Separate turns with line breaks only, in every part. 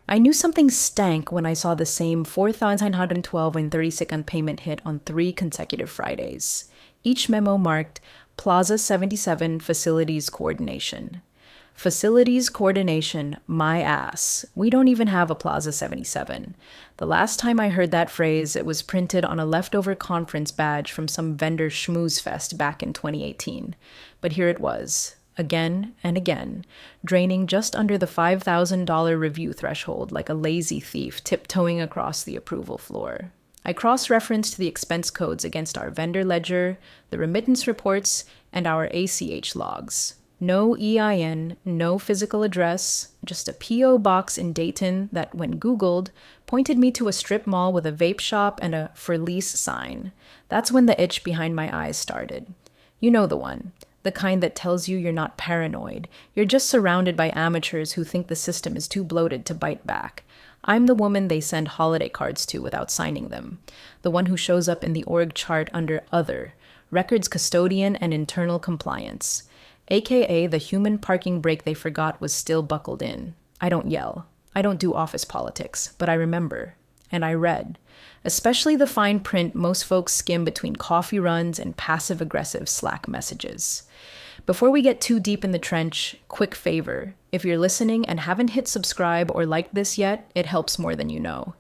I knew something stank when I saw the same 4,912 and 30-second payment hit on 3 consecutive Fridays. Each memo marked Plaza 77 Facilities Coordination. Facilities coordination, my ass. We don't even have a Plaza 77. The last time I heard that phrase, it was printed on a leftover conference badge from some vendor schmooze fest back in 2018. But here it was, again and again, draining just under the $5,000 review threshold like a lazy thief tiptoeing across the approval floor. I cross-referenced the expense codes against our vendor ledger, the remittance reports, and our ACH logs. No EIN, no physical address, just a P.O. box in Dayton that, when Googled, pointed me to a strip mall with a vape shop and a for lease sign. That's when the itch behind my eyes started. You know the one. The kind that tells you you're not paranoid. You're just surrounded by amateurs who think the system is too bloated to bite back. I'm the woman they send holiday cards to without signing them. The one who shows up in the org chart under Other, Records Custodian and Internal Compliance. AKA the human parking brake they forgot was still buckled in. I don't yell. I don't do office politics, but I remember. And I read. Especially the fine print most folks skim between coffee runs and passive-aggressive Slack messages. Before we get too deep in the trench, quick favor. If you're listening and haven't hit subscribe or liked this yet, it helps more than you know.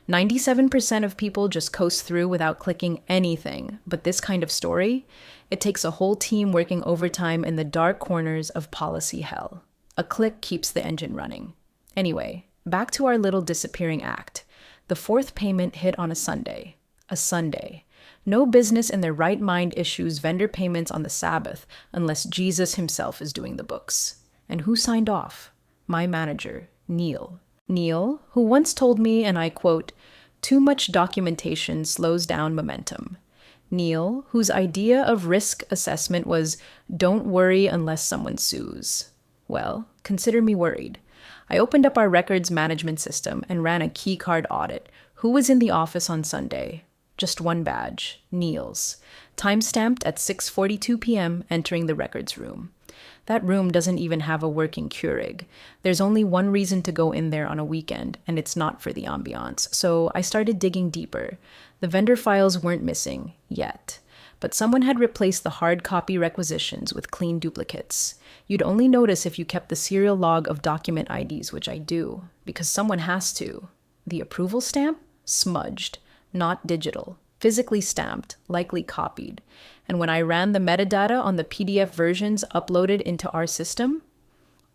97% of people just coast through without clicking anything, but this kind of story, it takes a whole team working overtime in the dark corners of policy hell. A click keeps the engine running. Anyway, back to our little disappearing act. The fourth payment hit on a Sunday. A Sunday. No business in their right mind issues vendor payments on the Sabbath unless Jesus himself is doing the books. And who signed off? My manager, Neil. Neil, who once told me, and I quote, "Too much documentation slows down momentum." Neil, whose idea of risk assessment was, don't worry unless someone sues. Well, consider me worried. I opened up our records management system and ran a keycard audit. Who was in the office on Sunday? Just one badge, Neil's. Time-stamped at 6:42 p.m. entering the records room. That room doesn't even have a working Keurig. There's only one reason to go in there on a weekend, and it's not for the ambiance. So I started digging deeper. The vendor files weren't missing, yet. But someone had replaced the hard copy requisitions with clean duplicates. You'd only notice if you kept the serial log of document IDs, which I do, because someone has to. The approval stamp? Smudged. Not digital. Physically stamped, likely copied. And when I ran the metadata on the PDF versions uploaded into our system,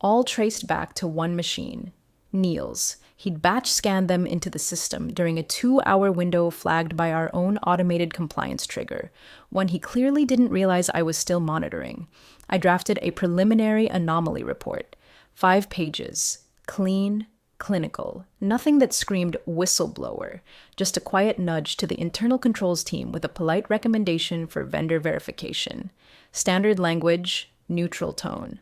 all traced back to one machine, Neil's. He'd batch scanned them into the system during a 2-hour window flagged by our own automated compliance trigger, one he clearly didn't realize I was still monitoring. I drafted a preliminary anomaly report. 5 pages. Clean, clinical. Nothing that screamed whistleblower. Just a quiet nudge to the internal controls team with a polite recommendation for vendor verification. Standard language, neutral tone.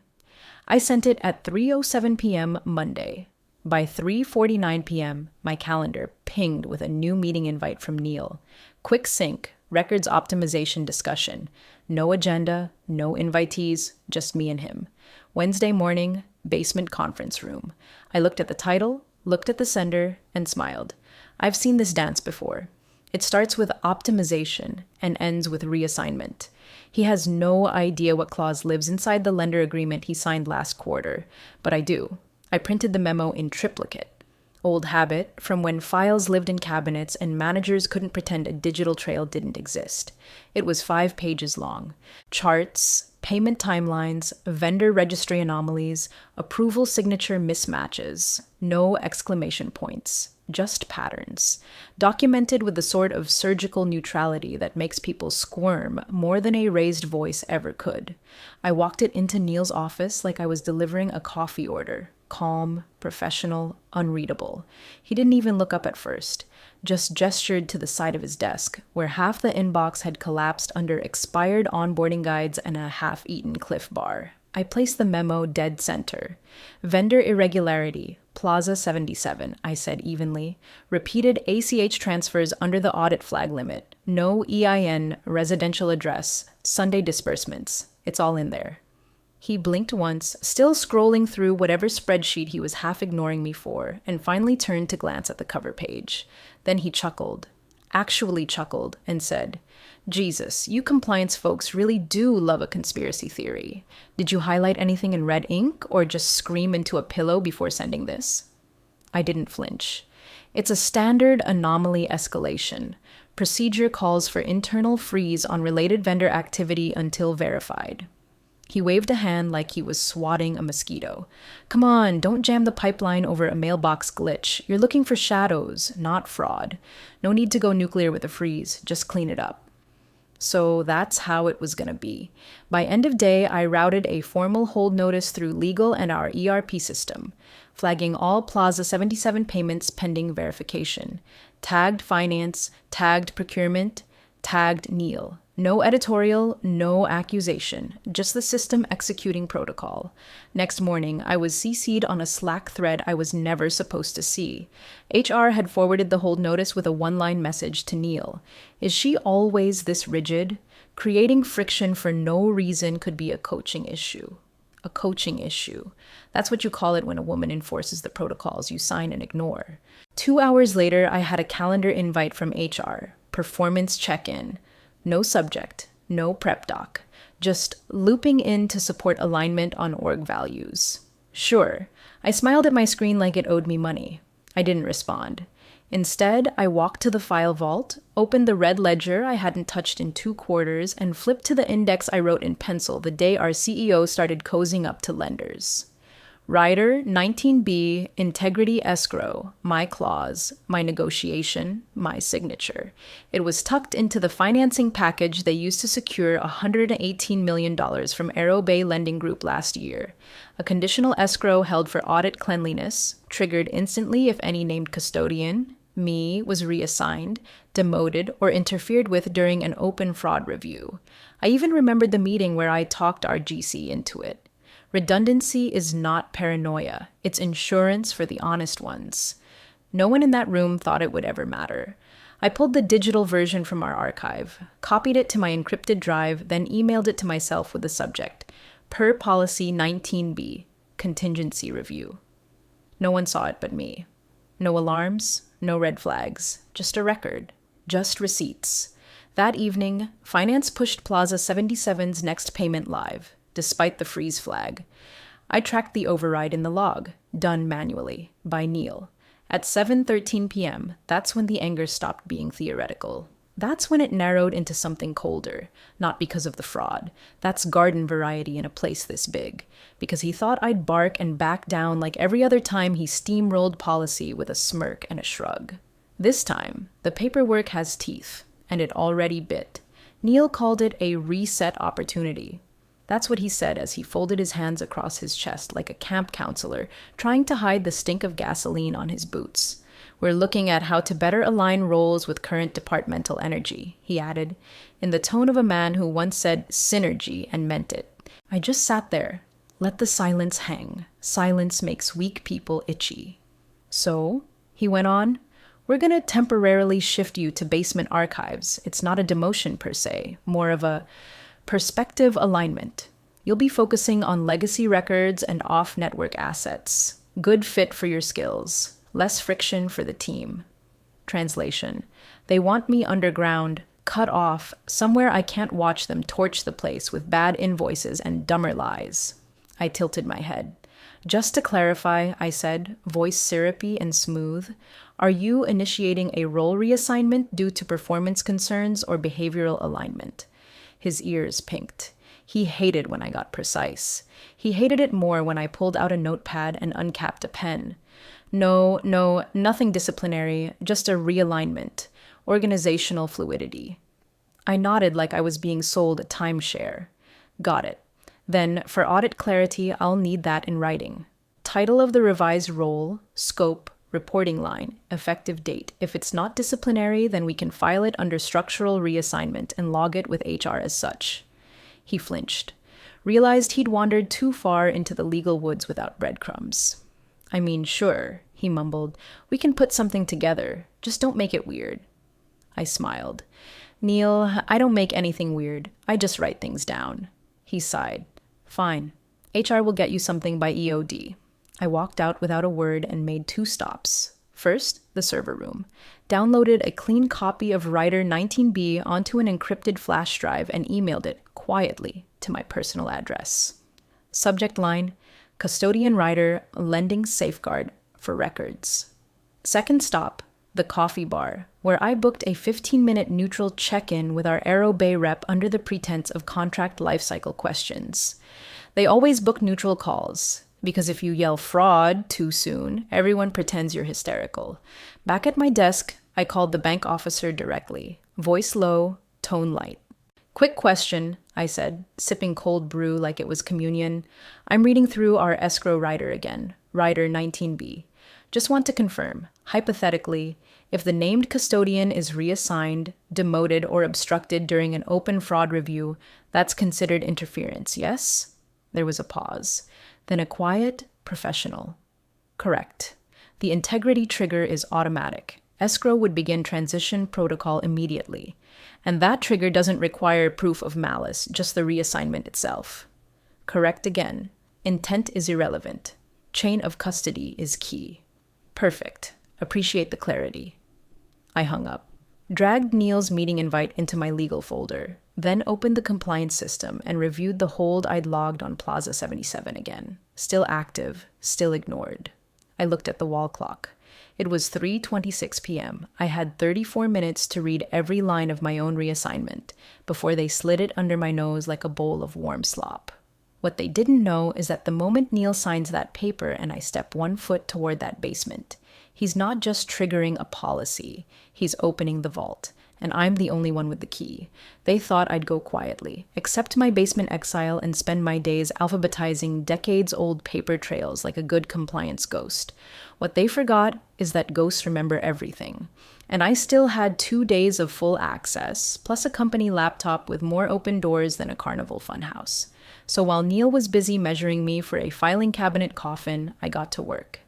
I sent it at 3:07 p.m. Monday. By 3:49 p.m., my calendar pinged with a new meeting invite from Neil. Quick sync, records optimization discussion. No agenda, no invitees, just me and him. Wednesday morning, basement conference room. I looked at the title, looked at the sender, and smiled. I've seen this dance before. It starts with optimization and ends with reassignment. He has no idea what clause lives inside the lender agreement he signed last quarter, but I do. I printed the memo in triplicate. Old habit from when files lived in cabinets and managers couldn't pretend a digital trail didn't exist. It was 5 pages long. Charts, payment timelines, vendor registry anomalies, approval signature mismatches, no exclamation points, just patterns, documented with the sort of surgical neutrality that makes people squirm more than a raised voice ever could. I walked it into Neil's office like I was delivering a coffee order. Calm, professional, unreadable. He didn't even look up at first, just gestured to the side of his desk, where half the inbox had collapsed under expired onboarding guides and a half-eaten Cliff Bar. I placed the memo dead center. Vendor irregularity, Plaza 77, I said evenly. Repeated ACH transfers under the audit flag limit. No EIN, residential address, Sunday disbursements. It's all in there. He blinked once, still scrolling through whatever spreadsheet he was half ignoring me for, and finally turned to glance at the cover page. Then he chuckled, actually chuckled, and said, Jesus, you compliance folks really do love a conspiracy theory. Did you highlight anything in red ink or just scream into a pillow before sending this? I didn't flinch. It's a standard anomaly escalation. Procedure calls for internal freeze on related vendor activity until verified. He waved a hand like he was swatting a mosquito. Come on, don't jam the pipeline over a mailbox glitch. You're looking for shadows, not fraud. No need to go nuclear with a freeze. Just clean it up. So that's how it was going to be. By end of day, I routed a formal hold notice through legal and our ERP system, flagging all Plaza 77 payments pending verification. Tagged finance, tagged procurement, tagged Neil. No editorial, no accusation, just the system executing protocol. Next morning, I was CC'd on a Slack thread I was never supposed to see. HR had forwarded the hold notice with a one-line message to Neil. Is she always this rigid? Creating friction for no reason could be a coaching issue. A coaching issue. That's what you call it when a woman enforces the protocols you sign and ignore. 2 hours later, I had a calendar invite from HR. Performance check-in. No subject, no prep doc, just looping in to support alignment on org values. Sure, I smiled at my screen like it owed me money. I didn't respond. Instead, I walked to the file vault, opened the red ledger I hadn't touched in 2 quarters, and flipped to the index I wrote in pencil the day our CEO started cozying up to lenders. Rider 19B, integrity escrow, my clause, my negotiation, my signature. It was tucked into the financing package they used to secure $118 million from Arrow Bay Lending Group last year. A conditional escrow held for audit cleanliness, triggered instantly if any named custodian, me, was reassigned, demoted, or interfered with during an open fraud review. I even remembered the meeting where I talked our GC into it. Redundancy is not paranoia. It's insurance for the honest ones. No one in that room thought it would ever matter. I pulled the digital version from our archive, copied it to my encrypted drive, then emailed it to myself with the subject, Per Policy 19B, Contingency Review. No one saw it but me. No alarms, no red flags, just a record, just receipts. That evening, Finance pushed Plaza 77's next payment live, despite the freeze flag. I tracked the override in the log, done manually, by Neil. At 7:13 p.m., that's when the anger stopped being theoretical. That's when it narrowed into something colder, not because of the fraud. That's garden variety in a place this big, because he thought I'd bark and back down like every other time he steamrolled policy with a smirk and a shrug. This time, the paperwork has teeth, and it already bit. Neil called it a reset opportunity. That's what he said as he folded his hands across his chest like a camp counselor trying to hide the stink of gasoline on his boots. We're looking at how to better align roles with current departmental energy, he added, in the tone of a man who once said synergy and meant it. I just sat there. Let the silence hang. Silence makes weak people itchy. So, he went on, we're going to temporarily shift you to basement archives. It's not a demotion per se, more of a perspective alignment. You'll be focusing on legacy records and off-network assets. Good fit for your skills. Less friction for the team. Translation. They want me underground, cut off, somewhere I can't watch them torch the place with bad invoices and dumber lies. I tilted my head. Just to clarify, I said, voice syrupy and smooth, are you initiating a role reassignment due to performance concerns or behavioral alignment? His ears pinked. He hated when I got precise. He hated it more when I pulled out a notepad and uncapped a pen. No, nothing disciplinary, just a realignment. Organizational fluidity. I nodded like I was being sold a timeshare. Got it. Then, for audit clarity, I'll need that in writing. Title of the revised role, scope, reporting line, effective date. If it's not disciplinary, then we can file it under structural reassignment and log it with HR as such. He flinched, realized he'd wandered too far into the legal woods without breadcrumbs. I mean, sure, he mumbled. We can put something together. Just don't make it weird. I smiled. Neil, I don't make anything weird. I just write things down. He sighed. Fine. HR will get you something by EOD. I walked out without a word and made 2 stops. First, the server room. Downloaded a clean copy of Writer 19B onto an encrypted flash drive and emailed it quietly to my personal address. Subject line, Custodian Writer Lending Safeguard for Records. Second stop, the coffee bar, where I booked a 15-minute neutral check-in with our Aero Bay rep under the pretense of contract lifecycle questions. They always book neutral calls, because if you yell fraud too soon, everyone pretends you're hysterical. Back at my desk, I called the bank officer directly. Voice low, tone light. Quick question, I said, sipping cold brew like it was communion. I'm reading through our escrow writer again, Writer 19B. Just want to confirm, hypothetically, if the named custodian is reassigned, demoted, or obstructed during an open fraud review, that's considered interference, yes? There was a pause. Then a quiet, professional. Correct. The integrity trigger is automatic. Escrow would begin transition protocol immediately. And that trigger doesn't require proof of malice, just the reassignment itself. Correct again. Intent is irrelevant. Chain of custody is key. Perfect. Appreciate the clarity. I hung up. Dragged Neil's meeting invite into my legal folder, then opened the compliance system and reviewed the hold I'd logged on Plaza 77 again. Still active, still ignored. I looked at the wall clock. It was 3:26 p.m. I had 34 minutes to read every line of my own reassignment before they slid it under my nose like a bowl of warm slop. What they didn't know is that the moment Neil signs that paper and I step 1 foot toward that basement, he's not just triggering a policy, he's opening the vault, and I'm the only one with the key. They thought I'd go quietly, accept my basement exile, and spend my days alphabetizing decades-old paper trails like a good compliance ghost. What they forgot is that ghosts remember everything. And I still had 2 days of full access, plus a company laptop with more open doors than a carnival funhouse. So while Neil was busy measuring me for a filing cabinet coffin, I got to work.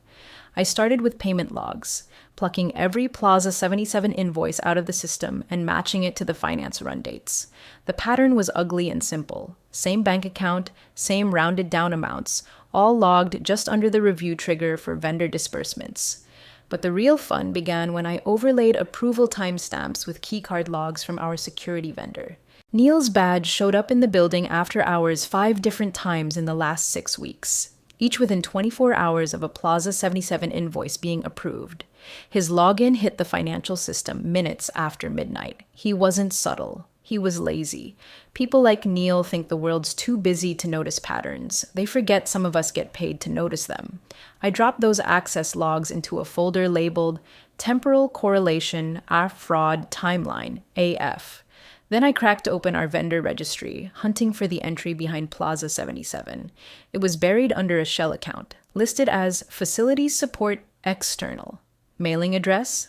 I started with payment logs, plucking every Plaza 77 invoice out of the system and matching it to the finance run dates. The pattern was ugly and simple. Same bank account, same rounded down amounts, all logged just under the review trigger for vendor disbursements. But the real fun began when I overlaid approval timestamps with keycard logs from our security vendor. Neil's badge showed up in the building after hours 5 different times in the last 6 weeks, each within 24 hours of a Plaza 77 invoice being approved. His login hit the financial system minutes after midnight. He wasn't subtle. He was lazy. People like Neil think the world's too busy to notice patterns. They forget some of us get paid to notice them. I dropped those access logs into a folder labeled Temporal Correlation Fraud Timeline, AF. Then I cracked open our vendor registry, hunting for the entry behind Plaza 77. It was buried under a shell account, listed as Facilities Support External. Mailing address?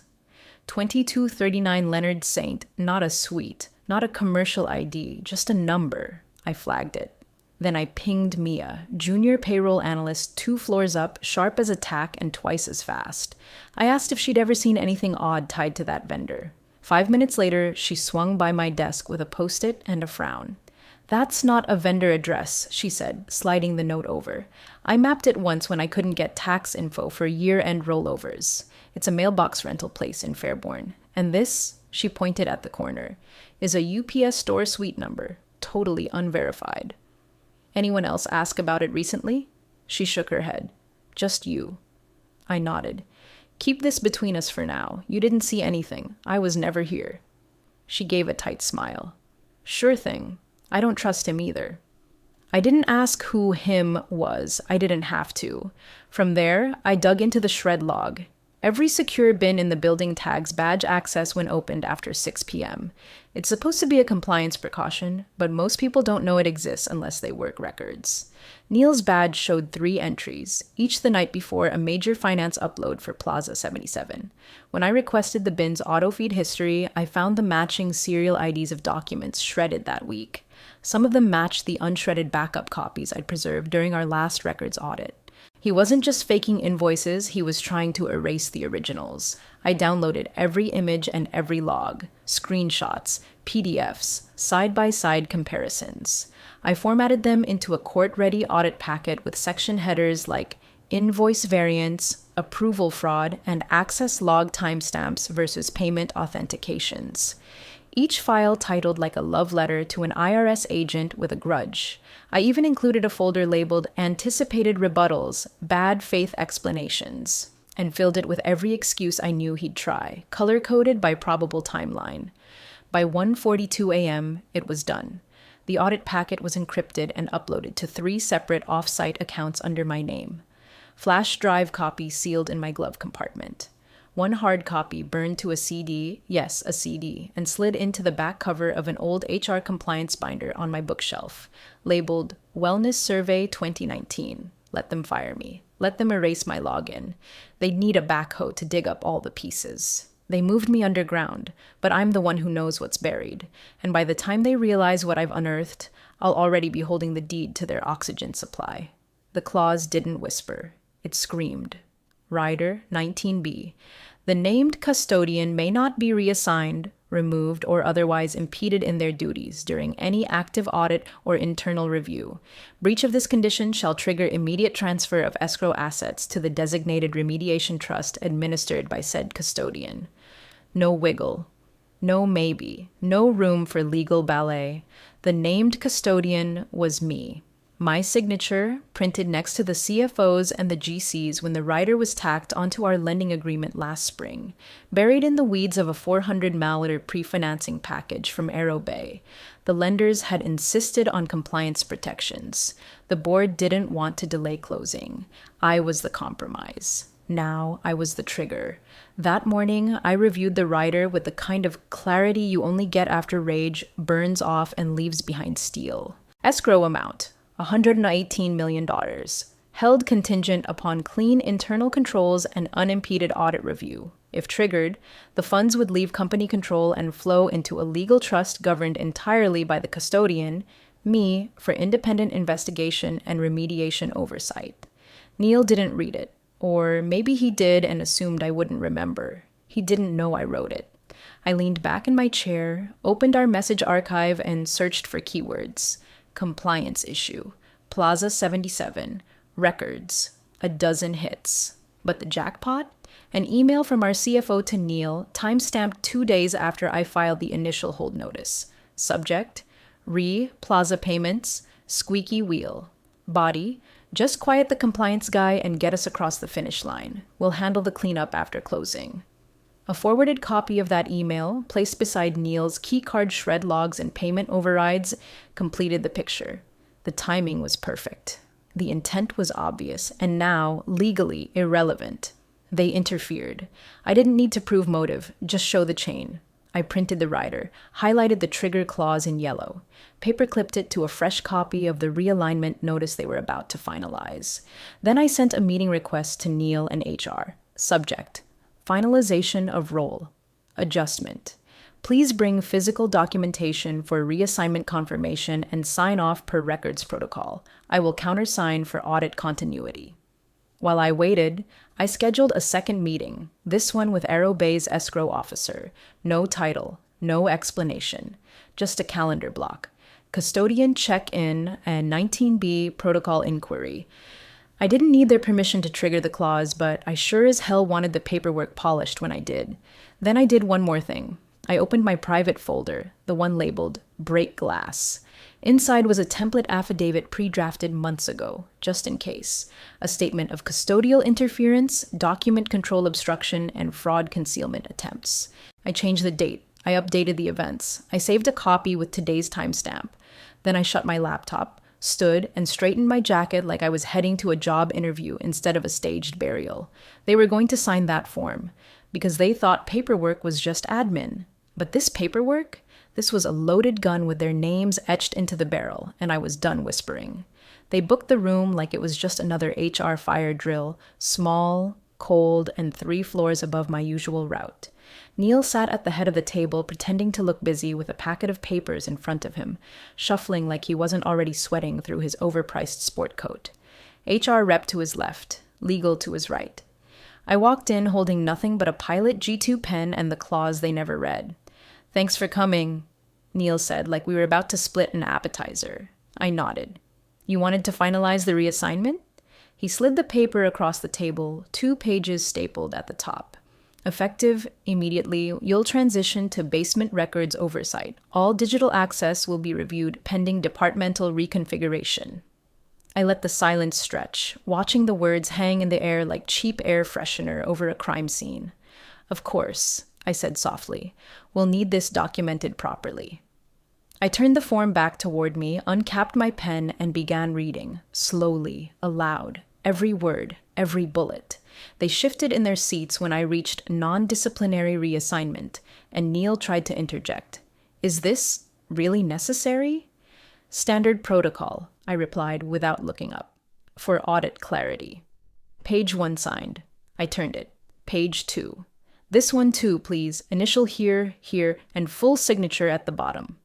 2239 Leonard Saint, not a suite, not a commercial ID, just a number. I flagged it. Then I pinged Mia, junior payroll analyst 2 floors up, sharp as a tack and twice as fast. I asked if she'd ever seen anything odd tied to that vendor. 5 minutes later, she swung by my desk with a post-it and a frown. "That's not a vendor address," she said, sliding the note over. "I mapped it once when I couldn't get tax info for year-end rollovers. It's a mailbox rental place in Fairborn. And this," she pointed at the corner, "is a UPS store suite number, totally unverified." "Anyone else ask about it recently?" She shook her head. "Just you." I nodded. "Keep this between us for now. You didn't see anything. I was never here." She gave a tight smile. "Sure thing. I don't trust him either." I didn't ask who him was. I didn't have to. From there, I dug into the shred log. Every secure bin in the building tags badge access when opened after 6 p.m. It's supposed to be a compliance precaution, but most people don't know it exists unless they work records. Neil's badge showed 3 entries, each the night before a major finance upload for Plaza 77. When I requested the bin's auto-feed history, I found the matching serial IDs of documents shredded that week. Some of them matched the unshredded backup copies I'd preserved during our last records audit. He wasn't just faking invoices, he was trying to erase the originals. I downloaded every image and every log, screenshots, PDFs, side-by-side comparisons. I formatted them into a court-ready audit packet with section headers like invoice variance, approval fraud, and access log timestamps versus payment authentications. Each file titled like a love letter to an IRS agent with a grudge. I even included a folder labeled Anticipated Rebuttals, Bad Faith Explanations, and filled it with every excuse I knew he'd try, color-coded by probable timeline. By 1:42 a.m., it was done. The audit packet was encrypted and uploaded to 3 separate off-site accounts under my name. Flash drive copy sealed in my glove compartment. One hard copy burned to a CD, yes, a CD, and slid into the back cover of an old HR compliance binder on my bookshelf, labeled Wellness Survey 2019. Let them fire me. Let them erase my login. They'd need a backhoe to dig up all the pieces. They moved me underground, but I'm the one who knows what's buried, and by the time they realize what I've unearthed, I'll already be holding the deed to their oxygen supply. The clause didn't whisper. It screamed. Rider 19B. The named custodian may not be reassigned, removed, or otherwise impeded in their duties during any active audit or internal review. Breach of this condition shall trigger immediate transfer of escrow assets to the designated remediation trust administered by said custodian. No wiggle. No maybe. No room for legal ballet. The named custodian was me. My signature, printed next to the CFOs and the GCs when the rider was tacked onto our lending agreement last spring, buried in the weeds of a $400 pre-financing package from Arrow Bay. The lenders had insisted on compliance protections. The board didn't want to delay closing. I was the compromise. Now I was the trigger. That morning, I reviewed the rider with the kind of clarity you only get after rage burns off and leaves behind steel. Escrow amount. $118 million, held contingent upon clean internal controls and unimpeded audit review. If triggered, the funds would leave company control and flow into a legal trust governed entirely by the custodian, me, for independent investigation and remediation oversight. Neil didn't read it, or maybe he did and assumed I wouldn't remember. He didn't know I wrote it. I leaned back in my chair, opened our message archive, and searched for keywords. Compliance issue, Plaza 77, records, a dozen hits. But the jackpot? An email from our CFO to Neil, timestamped 2 days after I filed the initial hold notice. Subject, Plaza payments, squeaky wheel. Body, just quiet the compliance guy and get us across the finish line. We'll handle the cleanup after closing. A forwarded copy of that email, placed beside Neil's keycard shred logs and payment overrides, completed the picture. The timing was perfect. The intent was obvious, and now, legally, irrelevant. They interfered. I didn't need to prove motive, just show the chain. I printed the rider, highlighted the trigger clause in yellow, paperclipped it to a fresh copy of the realignment notice they were about to finalize. Then I sent a meeting request to Neil and HR. Subject, Finalization of role. Adjustment. Please bring physical documentation for reassignment confirmation and sign off per records protocol. I will countersign for audit continuity. While I waited, I scheduled a second meeting, this one with Arrow Bay's escrow officer. No title, no explanation, just a calendar block. Custodian check-in and 19B protocol inquiry. I didn't need their permission to trigger the clause, but I sure as hell wanted the paperwork polished when I did. Then I did one more thing. I opened my private folder, the one labeled Break Glass. Inside was a template affidavit pre-drafted months ago, just in case. A statement of custodial interference, document control obstruction, and fraud concealment attempts. I changed the date. I updated the events. I saved a copy with today's timestamp. Then I shut my laptop, stood, and straightened my jacket like I was heading to a job interview instead of a staged burial. They were going to sign that form, because they thought paperwork was just admin. But this paperwork? This was a loaded gun with their names etched into the barrel, and I was done whispering. They booked the room like it was just another HR fire drill, small, cold, and 3 floors above my usual route. Neil sat at the head of the table, pretending to look busy with a packet of papers in front of him, shuffling like he wasn't already sweating through his overpriced sport coat. HR rep to his left, legal to his right. I walked in holding nothing but a Pilot G2 pen and the clause they never read. "Thanks for coming," Neil said, like we were about to split an appetizer. I nodded. You wanted to finalize the reassignment? He slid the paper across the table, 2 pages stapled at the top. Effective immediately, you'll transition to basement records oversight. All digital access will be reviewed pending departmental reconfiguration. I let the silence stretch, watching the words hang in the air like cheap air freshener over a crime scene. Of course, I said softly, we'll need this documented properly. I turned the form back toward me, uncapped my pen, and began reading, slowly, aloud, every word, every bullet. They shifted in their seats when I reached non-disciplinary reassignment, and Neil tried to interject. Is this really necessary? Standard protocol, I replied without looking up. For audit clarity. Page 1 signed. I turned it. Page 2. This one too, please. Initial here, here, and full signature at the bottom.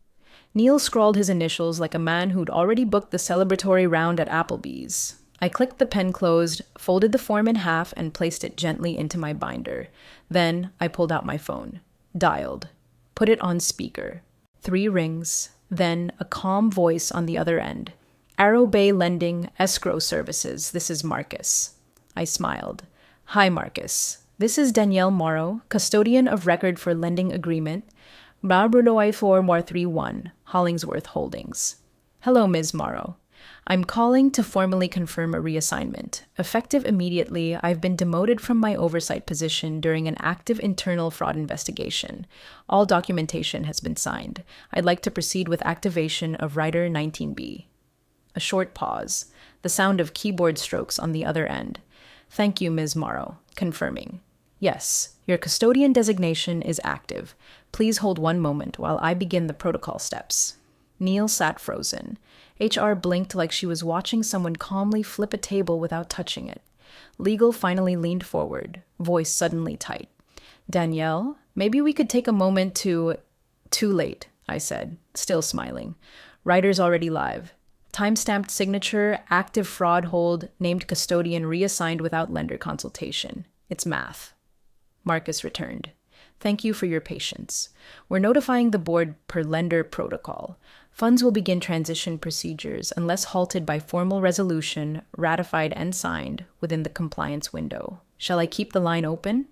Neil scrawled his initials like a man who'd already booked the celebratory round at Applebee's. I clicked the pen closed, folded the form in half, and placed it gently into my binder. Then I pulled out my phone. Dialed. Put it on speaker. 3 rings. Then a calm voice on the other end. Arrow Bay Lending, Escrow Services. This is Marcus. I smiled. Hi, Marcus. This is Danielle Morrow, custodian of record for lending agreement. Brabruloy 4431, Hollingsworth Holdings. Hello, Ms. Morrow. I'm calling to formally confirm a reassignment. Effective immediately, I've been demoted from my oversight position during an active internal fraud investigation. All documentation has been signed. I'd like to proceed with activation of Rider 19B. A short pause. The sound of keyboard strokes on the other end. Thank you, Ms. Morrow. Confirming. Yes, your custodian designation is active. Please hold one moment while I begin the protocol steps. Neil sat frozen. HR blinked like she was watching someone calmly flip a table without touching it. Legal finally leaned forward, voice suddenly tight. Danielle, maybe we could take a moment to... Too late, I said, still smiling. Rider's already live. Time-stamped signature, active fraud hold, named custodian reassigned without lender consultation. It's math. Marcus returned. Thank you for your patience. We're notifying the board per lender protocol. Funds will begin transition procedures unless halted by formal resolution, ratified and signed, within the compliance window. Shall I keep the line open?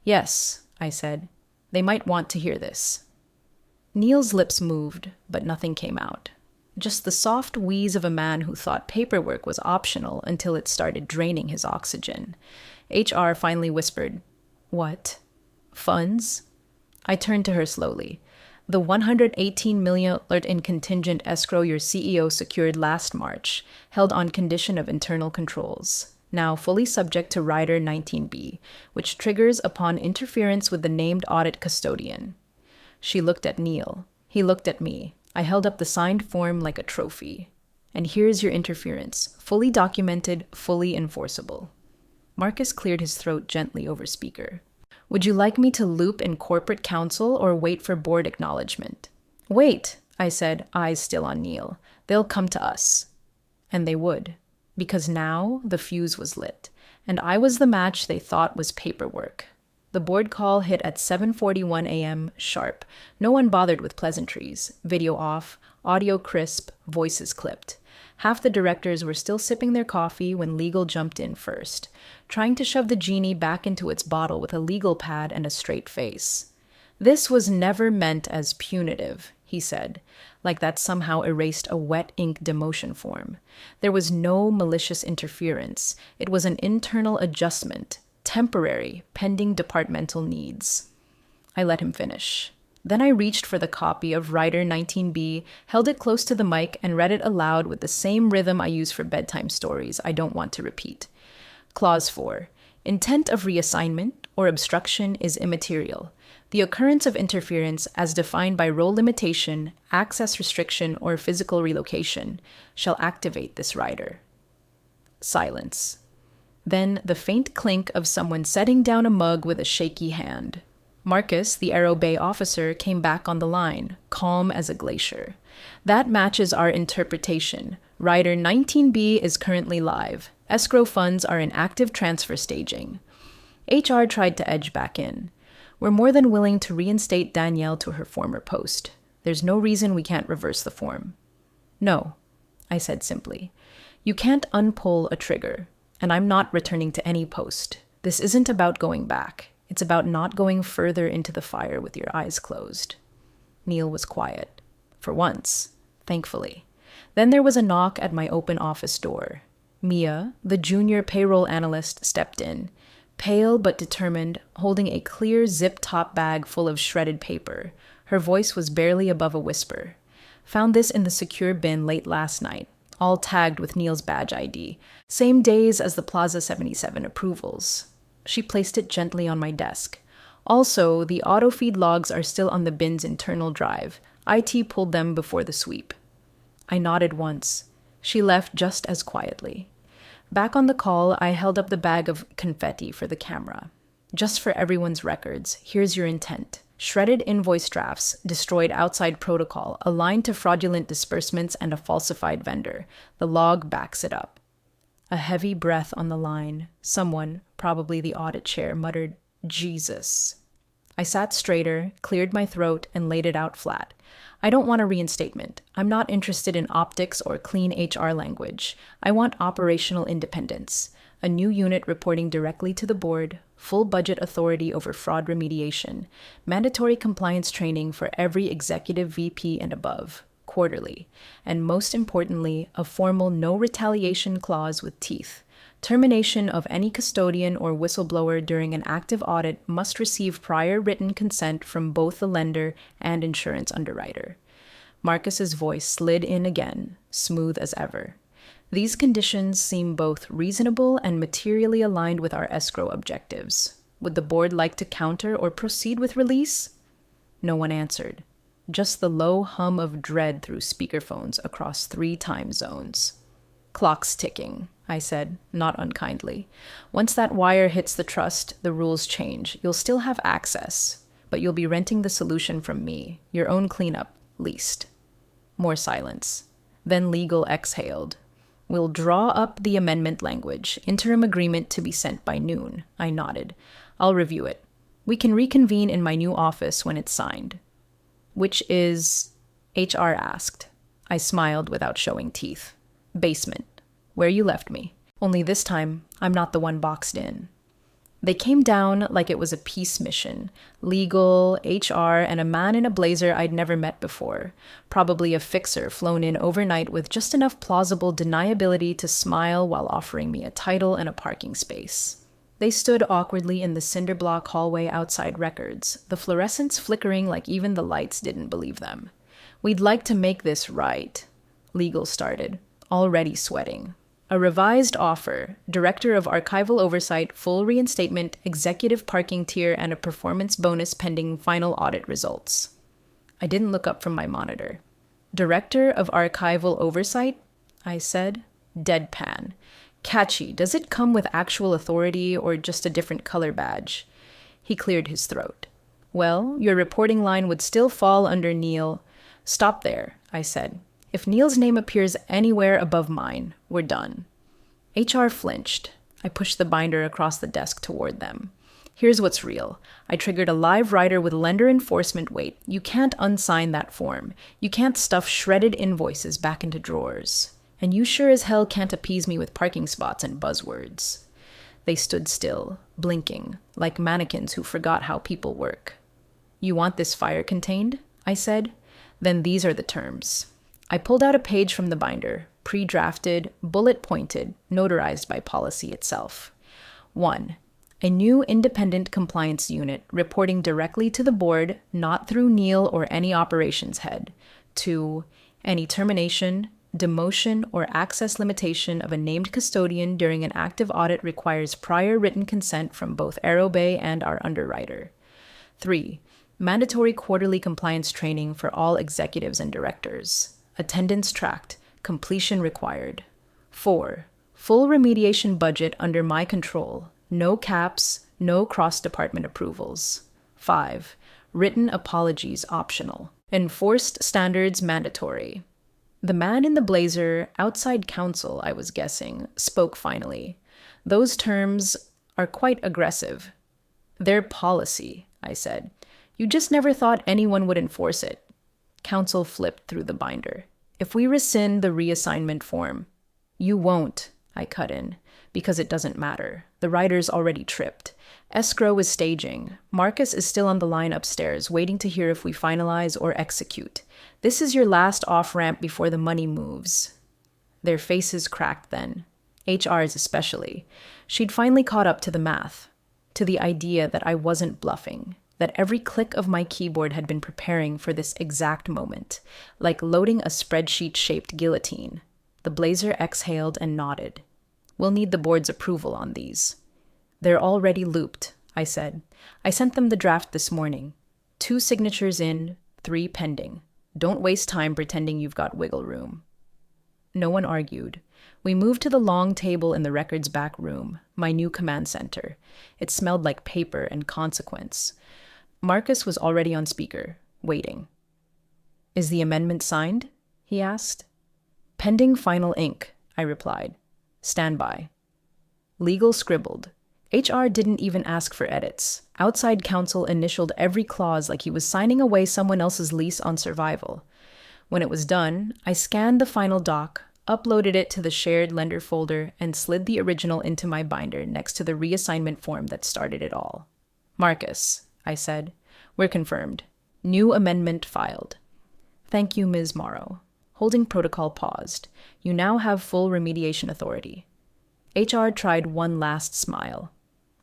Yes, I said. They might want to hear this. Neil's lips moved, but nothing came out. Just the soft wheeze of a man who thought paperwork was optional until it started draining his oxygen. HR finally whispered, What? Funds? I turned to her slowly. The $118 million in contingent escrow your CEO secured last March, held on condition of internal controls, now fully subject to Rider 19B, which triggers upon interference with the named audit custodian. She looked at Neil. He looked at me. I held up the signed form like a trophy. And here's your interference, fully documented, fully enforceable. Marcus cleared his throat gently over speaker. Would you like me to loop in corporate counsel or wait for board acknowledgement? Wait, I said, eyes still on Neil. They'll come to us. And they would, because now the fuse was lit, and I was the match they thought was paperwork. The board call hit at 7:41 a.m. sharp. No one bothered with pleasantries. Video off, audio crisp, voices clipped. Half the directors were still sipping their coffee when legal jumped in first, trying to shove the genie back into its bottle with a legal pad and a straight face. This was never meant as punitive, he said, like that somehow erased a wet ink demotion form. There was no malicious interference. It was an internal adjustment, temporary, pending departmental needs. I let him finish. Then I reached for the copy of Rider 19B, held it close to the mic, and read it aloud with the same rhythm I use for bedtime stories I don't want to repeat. Clause 4. Intent of reassignment or obstruction is immaterial. The occurrence of interference, as defined by role limitation, access restriction, or physical relocation, shall activate this rider. Silence. Then the faint clink of someone setting down a mug with a shaky hand. Marcus, the Arrow Bay officer, came back on the line, calm as a glacier. That matches our interpretation. Rider 19B is currently live. Escrow funds are in active transfer staging. HR tried to edge back in. We're more than willing to reinstate Danielle to her former post. There's no reason we can't reverse the form. No, I said simply. You can't unpull a trigger, and I'm not returning to any post. This isn't about going back. It's about not going further into the fire with your eyes closed. Neil was quiet. For once, thankfully. Then there was a knock at my open office door. Mia, the junior payroll analyst, stepped in, pale but determined, holding a clear zip-top bag full of shredded paper. Her voice was barely above a whisper. Found this in the secure bin late last night, all tagged with Neil's badge ID. Same days as the Plaza 77 approvals. She placed it gently on my desk. Also, the auto-feed logs are still on the bin's internal drive. IT pulled them before the sweep. I nodded once. She left just as quietly. Back on the call, I held up the bag of confetti for the camera. Just for everyone's records, here's your intent. Shredded invoice drafts, destroyed outside protocol, aligned to fraudulent disbursements and a falsified vendor. The log backs it up. A heavy breath on the line. Someone, probably the audit chair, muttered, "Jesus." I sat straighter, cleared my throat, and laid it out flat. I don't want a reinstatement. I'm not interested in optics or clean HR language. I want operational independence. A new unit reporting directly to the board, full budget authority over fraud remediation, mandatory compliance training for every executive VP and above, quarterly, and most importantly, a formal no retaliation clause with teeth. Termination of any custodian or whistleblower during an active audit must receive prior written consent from both the lender and insurance underwriter. Marcus's voice slid in again, smooth as ever. These conditions seem both reasonable and materially aligned with our escrow objectives. Would the board like to counter or proceed with release? No one answered. Just the low hum of dread through speakerphones across 3 time zones. Clock's ticking, I said, not unkindly. Once that wire hits the trust, the rules change. You'll still have access, but you'll be renting the solution from me, your own cleanup, least. More silence. Then legal exhaled. We'll draw up the amendment language, interim agreement to be sent by noon. I nodded. I'll review it. We can reconvene in my new office when it's signed. Which is? HR asked. I smiled without showing teeth. Basement. Where you left me. Only this time, I'm not the one boxed in. They came down like it was a peace mission. Legal, HR, and a man in a blazer I'd never met before. Probably a fixer flown in overnight with just enough plausible deniability to smile while offering me a title and a parking space. They stood awkwardly in the cinder block hallway outside records, the fluorescents flickering like even the lights didn't believe them. We'd like to make this right. Legal started, already sweating. A revised offer, Director of Archival Oversight, full reinstatement, executive parking tier, and a performance bonus pending final audit results. I didn't look up from my monitor. Director of Archival Oversight? I said. Deadpan. Catchy. Does it come with actual authority or just a different color badge? He cleared his throat. Well, your reporting line would still fall under Neil. Stop there, I said. If Neil's name appears anywhere above mine, we're done. HR flinched. I pushed the binder across the desk toward them. Here's what's real. I triggered a live writer with lender enforcement weight. You can't unsign that form. You can't stuff shredded invoices back into drawers. And you sure as hell can't appease me with parking spots and buzzwords. They stood still, blinking, like mannequins who forgot how people work. You want this fire contained? I said. Then these are the terms. I pulled out a page from the binder, pre-drafted, bullet-pointed, notarized by policy itself. 1. A new independent compliance unit reporting directly to the board, not through Neil or any operations head. 2. Any termination, demotion, or access limitation of a named custodian during an active audit requires prior written consent from both Aerobay and our underwriter. 3. Mandatory quarterly compliance training for all executives and directors. Attendance tracked. Completion required. 4. Full remediation budget under my control. No caps, no cross-department approvals. 5. Written apologies optional. Enforced standards mandatory. The man in the blazer, outside counsel, I was guessing, spoke finally. Those terms are quite aggressive. They're policy, I said. You just never thought anyone would enforce it. Counsel flipped through the binder. If we rescind the reassignment form, you won't, I cut in, because it doesn't matter. The writer's already tripped. Escrow is staging. Marcus is still on the line upstairs, waiting to hear if we finalize or execute. This is your last off-ramp before the money moves. Their faces cracked then. HR's especially. She'd finally caught up to the math, to the idea that I wasn't bluffing, that every click of my keyboard had been preparing for this exact moment, like loading a spreadsheet-shaped guillotine. The blazer exhaled and nodded. We'll need the board's approval on these. They're already looped, I said. I sent them the draft this morning. 2 signatures in, 3 pending. Don't waste time pretending you've got wiggle room. No one argued. We moved to the long table in the record's back room, my new command center. It smelled like paper and consequence. Marcus was already on speaker, waiting. Is the amendment signed? He asked. Pending final ink, I replied. Stand by. Legal scribbled. HR didn't even ask for edits. Outside counsel initialed every clause like he was signing away someone else's lease on survival. When it was done, I scanned the final doc, uploaded it to the shared lender folder, and slid the original into my binder next to the reassignment form that started it all. Marcus, I said, we're confirmed. New amendment filed. Thank you, Ms. Morrow. Holding protocol paused. You now have full remediation authority. HR tried one last smile.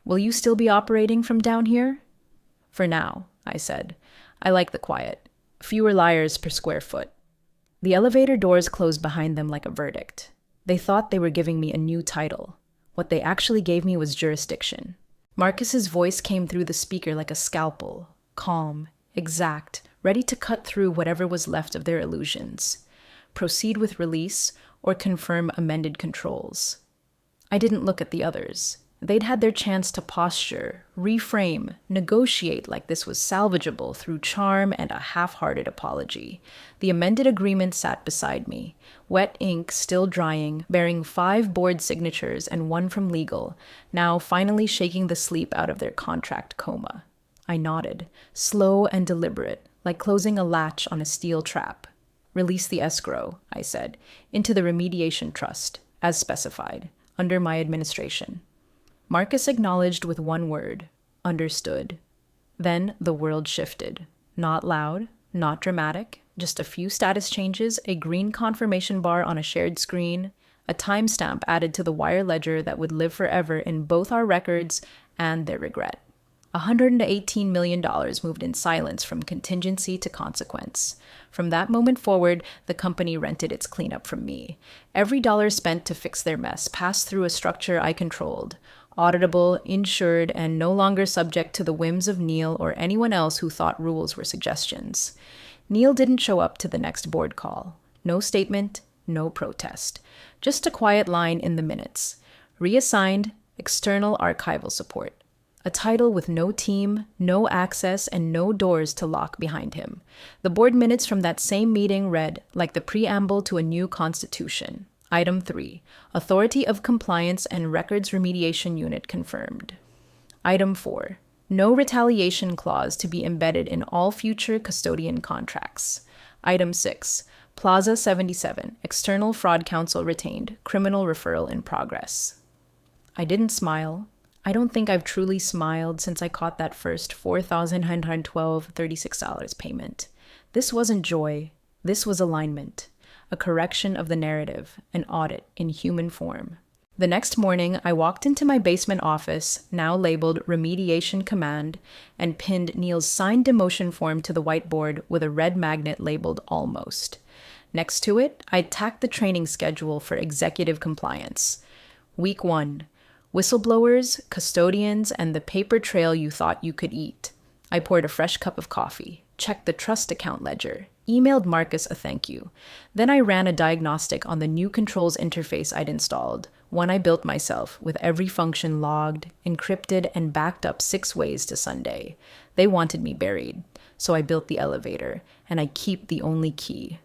Will you still be operating from down here? For now, I said. I like the quiet. Fewer liars per square foot. The elevator doors closed behind them like a verdict. They thought they were giving me a new title. What they actually gave me was jurisdiction. Marcus's voice came through the speaker like a scalpel, calm, exact, ready to cut through whatever was left of their illusions. Proceed with release or confirm amended controls. I didn't look at the others. They'd had their chance to posture, reframe, negotiate like this was salvageable through charm and a half-hearted apology. The amended agreement sat beside me, wet ink still drying, bearing 5 board signatures and 1 from legal, now finally shaking the sleep out of their contract coma. I nodded, slow and deliberate, like closing a latch on a steel trap. Release the escrow, I said, into the remediation trust, as specified, under my administration. Marcus acknowledged with 1 word, understood. Then the world shifted. Not loud, not dramatic, just a few status changes, a green confirmation bar on a shared screen, a timestamp added to the wire ledger that would live forever in both our records and their regret. $118 million moved in silence from contingency to consequence. From that moment forward, the company rented its cleanup from me. Every dollar spent to fix their mess passed through a structure I controlled, auditable, insured, and no longer subject to the whims of Neil or anyone else who thought rules were suggestions. Neil didn't show up to the next board call. No statement, no protest. Just a quiet line in the minutes. Reassigned, external archival support. A title with no team, no access, and no doors to lock behind him. The board minutes from that same meeting read, like the preamble to a new constitution. Item 3. Authority of Compliance and Records Remediation Unit confirmed. Item 4. No retaliation clause to be embedded in all future custodian contracts. Item 6. Plaza 77. External Fraud Counsel retained. Criminal referral in progress. I didn't smile. I don't think I've truly smiled since I caught that first $4,912.36 payment. This wasn't joy. This was alignment. A correction of the narrative, an audit in human form. The next morning, I walked into my basement office, now labeled Remediation Command, and pinned Neil's signed demotion form to the whiteboard with a red magnet labeled Almost. Next to it, I tacked the training schedule for executive compliance. Week 1. Whistleblowers, custodians, and the paper trail you thought you could eat. I poured a fresh cup of coffee, checked the trust account ledger, emailed Marcus a thank you. Then I ran a diagnostic on the new controls interface I'd installed, one I built myself, with every function logged, encrypted, and backed up 6 ways to Sunday. They wanted me buried, so I built the elevator, and I keep the only key.